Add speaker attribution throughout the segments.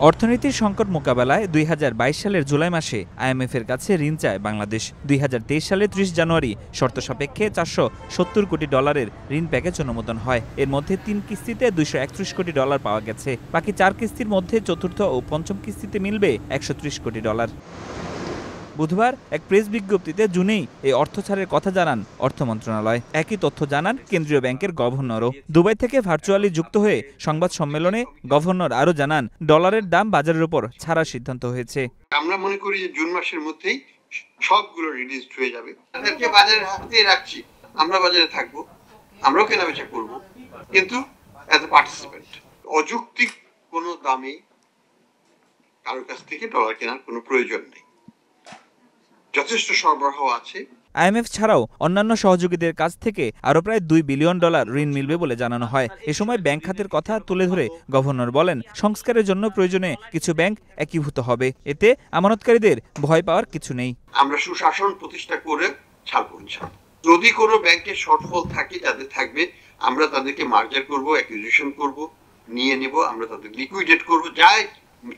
Speaker 1: অর্থনীতির সংকট মোকাবেলায় ২০২২ সালের জুলাই মাসে আইএমএফের কাছে ঋণ চায় বাংলাদেশ। ২০২৩ সালের ৩০ জানুয়ারি শর্ত সাপেক্ষে $৪৭০ কোটি ঋণ প্যাকেজ অনুমোদন হয়। এর মধ্যে ৩ কিস্তিতে $২৩১ কোটি পাওয়া গেছে। বাকি ৪ কিস্তির মধ্যে চতুর্থ ও পঞ্চম কিস্তিতে মিলবে $১৩০ কোটি। বুধবার এক প্রেস বিজ্ঞপ্তিতে জুনেই এই অর্থ ছাড়ের কথা জানান অর্থ মন্ত্রণালয়। একই তথ্য জানান কেন্দ্রীয় ব্যাংকের গভর্নরও। দুবাই থেকে ভার্চুয়ালি যুক্ত হয়ে সংবাদ সম্মেলনে গভর্নর আরও জানান, ডলারের দাম বাজারের উপর ছাড়ার সিদ্ধান্ত হয়েছে।
Speaker 2: আমরা মনে করি যে জুন মাসের মধ্যেই সবগুলো রিলিজড হয়ে যাবে। তাদেরকে বাজারে হাতে রাখছি, আমরা বাজারে থাকবো, আমরাও কেনাবেচা করব, কিন্তু অ্যাজ এ পার্টিসিপেন্ট। অযৌক্তিক কোনো দামে কারোর কাছ থেকে ডলার কেনার কোনো প্রয়োজন নেই, যথেষ্ট সরবরাহ আছে।
Speaker 1: আইএমএফ ছাড়াও অন্যান্য সহযোগীদের কাছ থেকে আরও প্রায় $2 বিলিয়ন ঋণ মিলবে বলে জানানো হয়। এ সময় ব্যাংক খাতের কথা তুলে ধরে গভর্নর বলেন, সংস্কারের জন্য প্রয়োজনে কিছু ব্যাংক একীভূত হবে। এতে আমানতকারীদের ভয় পাওয়ার কিছু নেই।
Speaker 2: আমরা সুশাসন প্রতিষ্ঠা করে ছাড়বো ইনশাআল্লাহ। যদি কোনো ব্যাংকের শর্টফল থাকে, যাদের থাকবে, আমরা তাদেরকে মার্জার করব, অ্যাকুইজিশন করব, নিয়ে নেব, আমরা তাদের লিকুইডেট করব,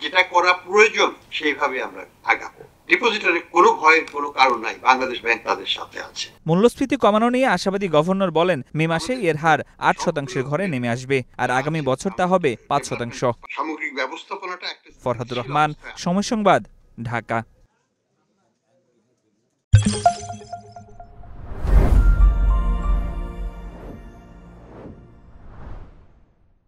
Speaker 2: যেটা করা প্রয়োজন সেইভাবে আমরা আগাবো। ডিপোজিটরে কোনো ভয়ের কোনো কারণ নাই, বাংলাদেশ ব্যাংক তাদের সাথে আছে।
Speaker 1: মূল্যস্ফীতি কমানো নিয়ে আশাবাদী গভর্নর বলেন, মে মাসে এর হার 8% ঘরে নেমে আসবে, আর আগামী বছর তা হবে 5%।
Speaker 2: সামগ্রিক ব্যবস্থাপনাটা
Speaker 1: ফরহাদুর রহমান, সময় সংবাদ, ঢাকা।